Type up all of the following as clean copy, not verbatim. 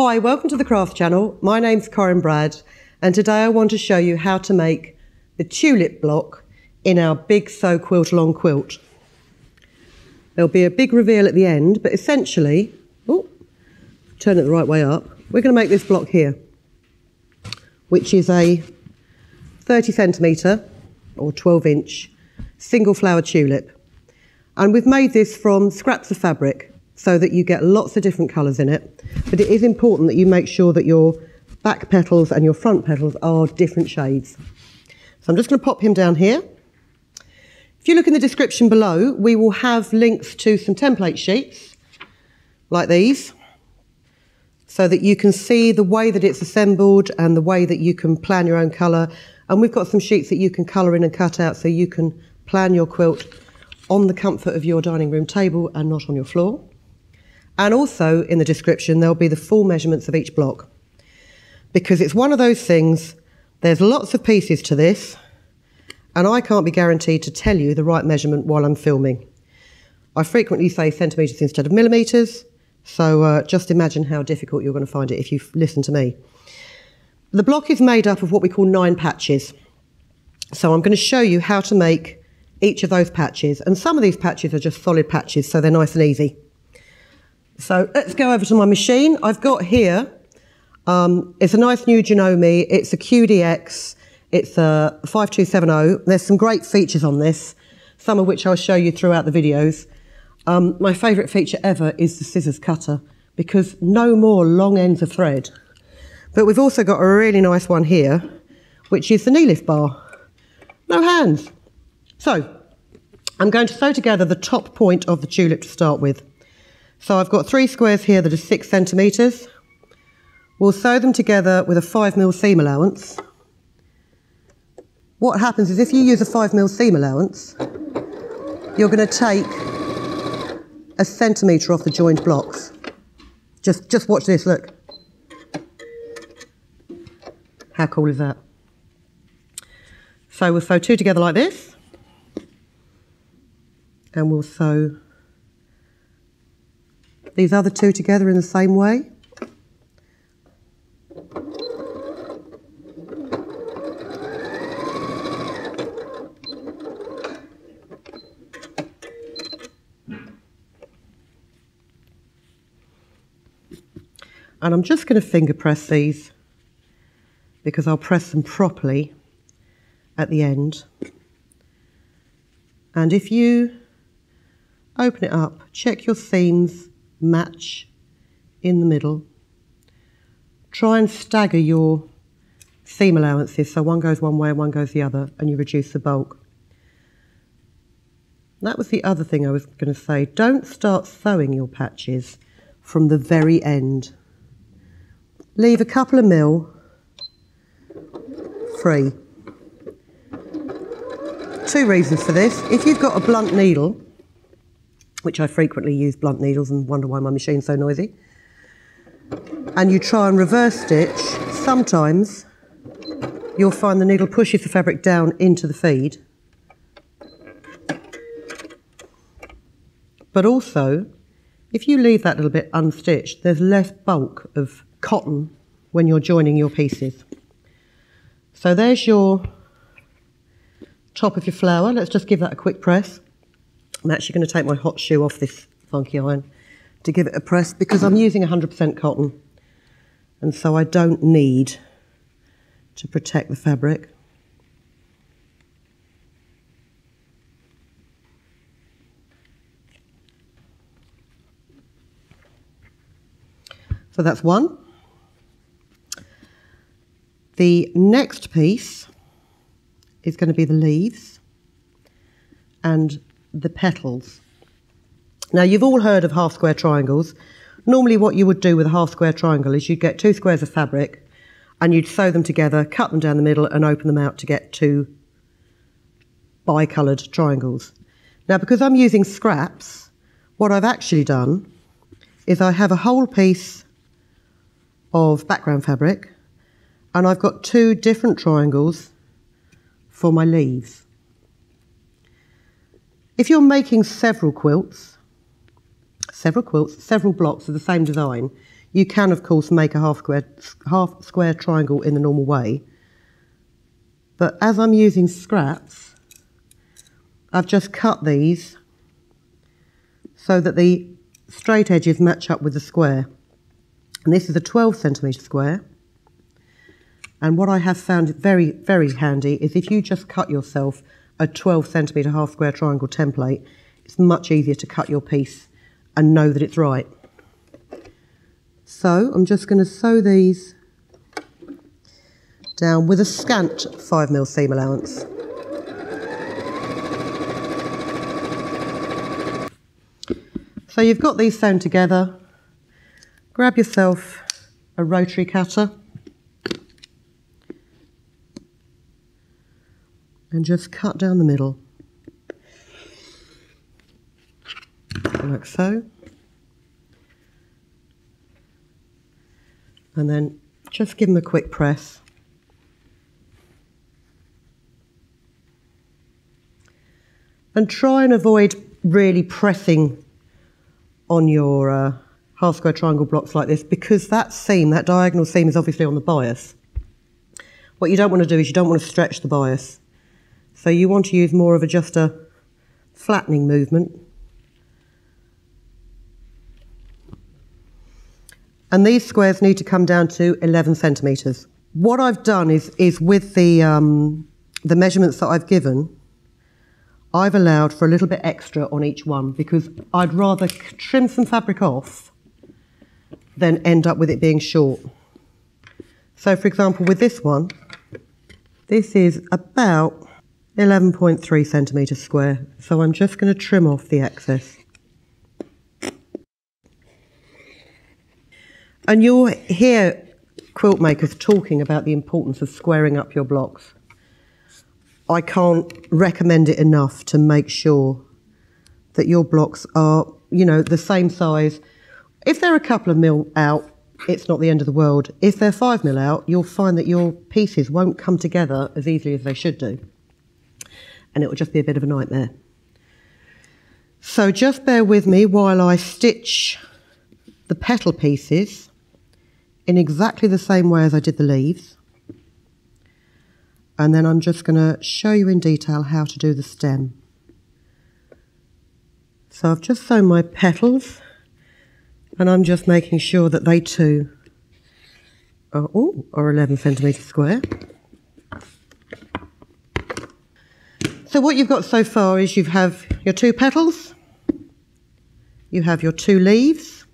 Hi, welcome to the Craft Channel. My name's Corinne Brad, and today I want to show you how to make the tulip block in our Big Sew Quilt-Along quilt. There'll be a big reveal at the end, but essentially, turn it the right way up, we're going to make this block here, which is a 30 centimetre or 12-inch single flower tulip. And we've made this from scraps of fabric so that you get lots of different colours in it. But it is important that you make sure that your back petals and your front petals are different shades. So I'm just going to pop him down here. If you look in the description below, we will have links to some template sheets like these, so that you can see the way that it's assembled and the way that you can plan your own colour. And we've got some sheets that you can colour in and cut out so you can plan your quilt on the comfort of your dining room table and not on your floor. And also in the description there'll be the full measurements of each block, because it's one of those things, there's lots of pieces to this and I can't be guaranteed to tell you the right measurement while I'm filming. I frequently say centimetres instead of millimetres, so just imagine how difficult you're going to find it if you listen to me. The block is made up of what we call 9 patches. So I'm going to show you how to make each of those patches, and some of these patches are just solid patches, so they're nice and easy. So let's go over to my machine. I've got here, it's a nice new Janome, it's a QDX, it's a 5270. There's some great features on this, some of which I'll show you throughout the videos. My favourite feature ever is the scissors cutter, because no more long ends of thread. But we've also got a really nice one here, which is the knee lift bar. No hands. So I'm going to sew together the top point of the tulip to start with. So I've got 3 squares here that are 6 centimetres. We'll sew them together with a 5mm seam allowance. What happens is if you use a 5mm seam allowance, you're going to take 1 centimetre off the joined blocks. Just watch this, look. How cool is that? So we'll sew 2 together like this, and we'll sew these other 2 together in the same way. And I'm just going to finger press these, because I'll press them properly at the end. And if you open it up, check your seams match in the middle. Try and stagger your seam allowances, so one goes one way and one goes the other, and you reduce the bulk. That was the other thing I was going to say. Don't start sewing your patches from the very end. Leave a couple of mil free. 2 reasons for this. If you've got a blunt needle, which I frequently use blunt needles and wonder why my machine's so noisy, and you try and reverse stitch, sometimes you'll find the needle pushes the fabric down into the feed. But also, if you leave that little bit unstitched, there's less bulk of cotton when you're joining your pieces. So there's your top of your flower. Let's just give that a quick press. I'm actually going to take my hot shoe off this funky iron to give it a press, because I'm using 100% cotton, and so I don't need to protect the fabric. So that's one. The next piece is going to be the leaves and the petals. Now, you've all heard of half square triangles. Normally what you would do with a half square triangle is you'd get 2 squares of fabric and you'd sew them together, cut them down the middle and open them out to get 2 bi-coloured triangles. Now, because I'm using scraps, what I've actually done is I have a whole piece of background fabric, and I've got 2 different triangles for my leaves. If you're making several quilts, several blocks of the same design, You can, of course, make a half square triangle in the normal way. But as I'm using scraps, I've just cut these so that the straight edges match up with the square. And this is a 12cm square. And what I have found very, very handy is if you just cut yourself a 12cm half square triangle template, it's much easier to cut your piece and know that it's right. So I'm just going to sew these down with a scant 5mm seam allowance. So you've got these sewn together. Grab yourself a rotary cutter and just cut down the middle, like so. And then just give them a quick press. And try and avoid really pressing on your half square triangle blocks like this, because that seam, that diagonal seam, is obviously on the bias. What you don't want to do is you don't want to stretch the bias. So you want to use more of just a flattening movement. And these squares need to come down to 11cm. What I've done is with the measurements that I've given, I've allowed for a little bit extra on each one, because I'd rather trim some fabric off than end up with it being short. So for example, with this one, this is about 11.3cm square. So I'm just going to trim off the excess. And you'll hear quilt makers talking about the importance of squaring up your blocks. I can't recommend it enough to make sure that your blocks are, you know, the same size. If they're a couple of mil out, it's not the end of the world. If they're 5mm out, you'll find that your pieces won't come together as easily as they should do. And it will just be a bit of a nightmare. So just bear with me while I stitch the petal pieces in exactly the same way as I did the leaves. And then I'm just going to show you in detail how to do the stem. So I've just sewn my petals, and I'm just making sure that they too are 11cm square. So what you've got so far is you have your 2 petals, you have your 2 leaves,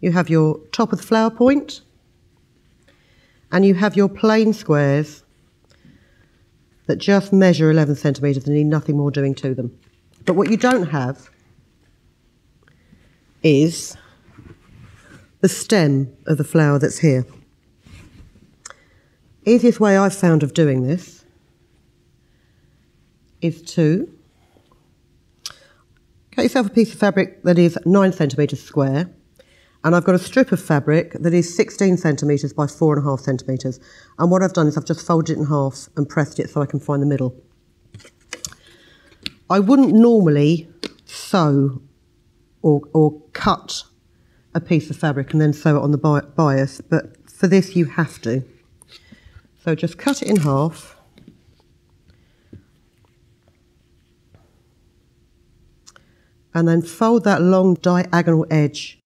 you have your top of the flower point, and you have your plain squares that just measure 11cm and need nothing more doing to them. But what you don't have is the stem of the flower that's here. Easiest way I've found of doing this is to cut yourself a piece of fabric that is 9cm square. And I've got a strip of fabric that is 16cm by 4.5cm. And what I've done is I've just folded it in half and pressed it so I can find the middle. I wouldn't normally sew or cut a piece of fabric and then sew it on the bias, but for this you have to. So just cut it in half. And then fold that long diagonal edge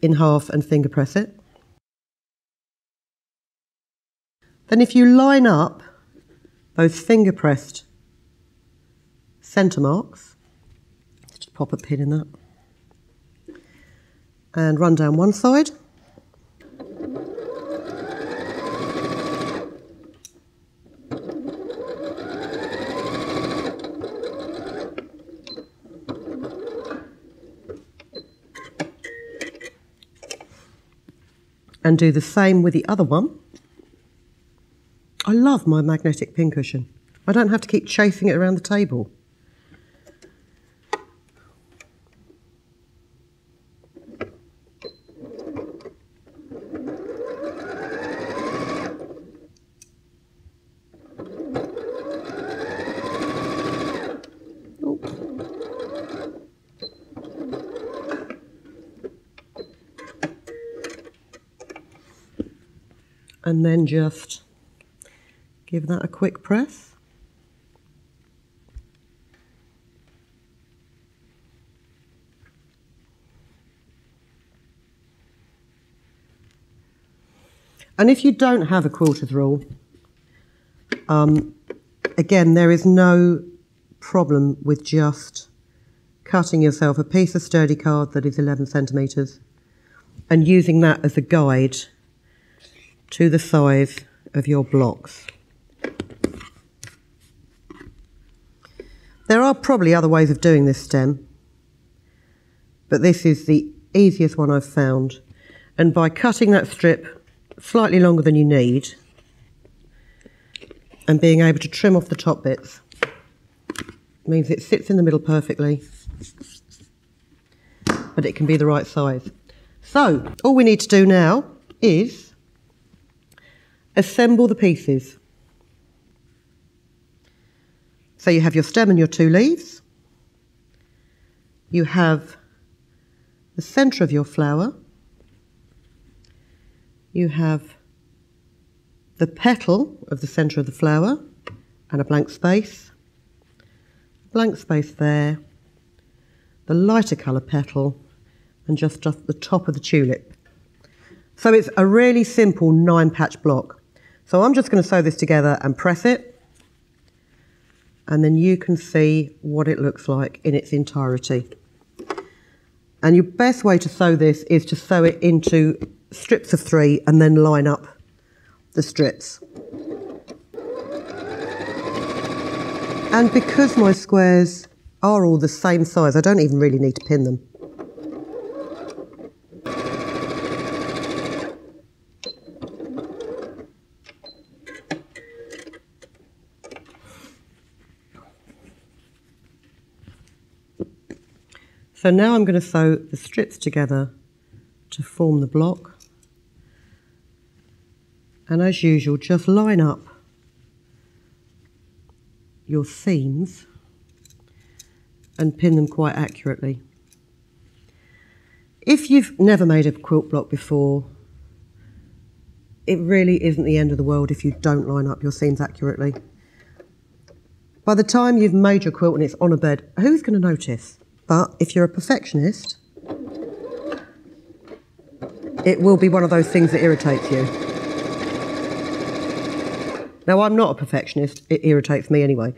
in half and finger press it. Then if you line up those finger pressed centre marks, let's just pop a pin in that, and run down one side. And do the same with the other one. I love my magnetic pincushion. I don't have to keep chasing it around the table. and then just give that a quick press. And if you don't have a quilter's rule, again, there is no problem with just cutting yourself a piece of sturdy card that is 11 centimetres and using that as a guide to the size of your blocks. There are probably other ways of doing this stem, but this is the easiest one I've found. And by cutting that strip slightly longer than you need and being able to trim off the top bits means it sits in the middle perfectly, but it can be the right size. So all we need to do now is assemble the pieces. So you have your stem and your two leaves. You have the centre of your flower. You have the petal of the centre of the flower and a blank space there, the lighter colour petal, and just the top of the tulip. So it's a really simple 9-patch block. So I'm just going to sew this together and press it, and then you can see what it looks like in its entirety. And your best way to sew this is to sew it into strips of 3 and then line up the strips. And because my squares are all the same size, I don't even really need to pin them. So now I'm going to sew the strips together to form the block. And as usual, just line up your seams and pin them quite accurately. If you've never made a quilt block before, it really isn't the end of the world if you don't line up your seams accurately. By the time you've made your quilt and it's on a bed, who's going to notice? But if you're a perfectionist, it will be one of those things that irritates you. Now, I'm not a perfectionist. It irritates me anyway.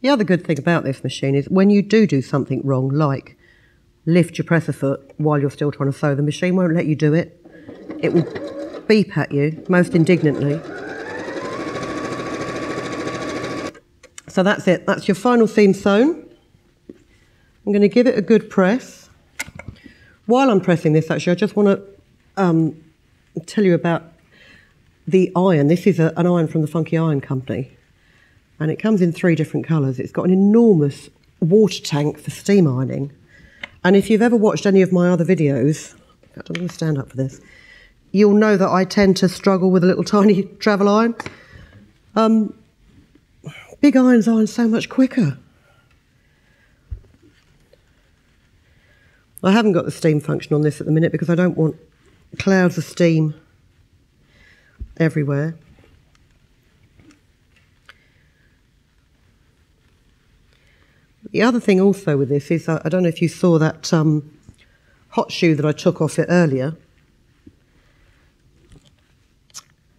The other good thing about this machine is when you do something wrong, like lift your presser foot while you're still trying to sew, the machine won't let you do it. It will beep at you, most indignantly. So that's it. That's your final seam sewn. I'm going to give it a good press. While I'm pressing this, actually, I just want to tell you about the iron. This is an iron from the Funky Iron Company, and it comes in 3 different colours. It's got an enormous water tank for steam ironing, and if you've ever watched any of my other videos, in fact, I'm going to stand up for this, you'll know that I tend to struggle with a little tiny travel iron. Big irons iron so much quicker. I haven't got the steam function on this at the minute because I don't want clouds of steam everywhere. The other thing also with this is, I don't know if you saw that hot shoe that I took off it earlier.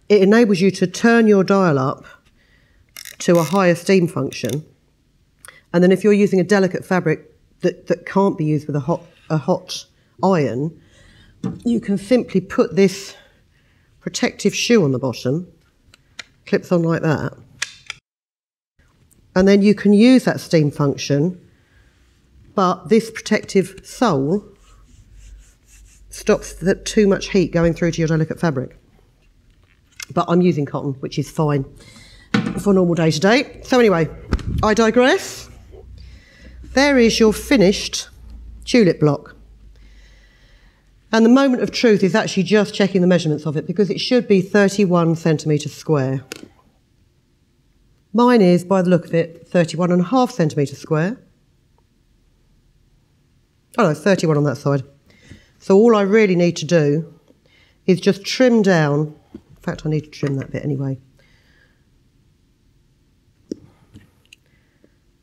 It enables you to turn your dial up to a higher steam function, and then if you're using a delicate fabric that can't be used with a hot iron, you can simply put this protective shoe on the bottom, clips on like that, and then you can use that steam function, but this protective sole stops too much heat going through to your delicate fabric. But I'm using cotton, which is fine for normal day-to-day. So anyway, I digress. There is your finished tulip block. And the moment of truth is actually just checking the measurements of it, because it should be 31 centimetres square. Mine is, by the look of it, 31.5 centimetres square. Oh no, 31 on that side. So all I really need to do is just trim down. In fact, I need to trim that bit anyway.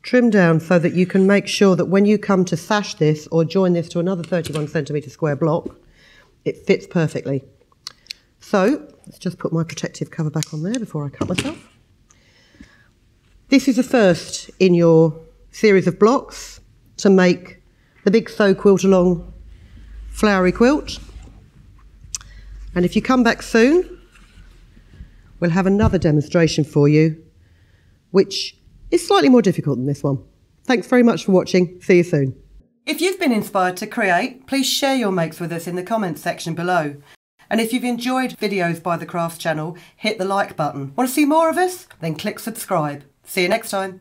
Trim down so that you can make sure that when you come to sash this or join this to another 31 centimetre square block, it fits perfectly. So let's just put my protective cover back on there before I cut myself. This is the first in your series of blocks to make the Big Sew Quilt-Along flowery quilt. And if you come back soon, we'll have another demonstration for you, which is slightly more difficult than this one. Thanks very much for watching. See you soon. If you've been inspired to create, please share your makes with us in the comments section below. And if you've enjoyed videos by the Crafts channel, hit the like button. Want to see more of us? Then click subscribe. See you next time.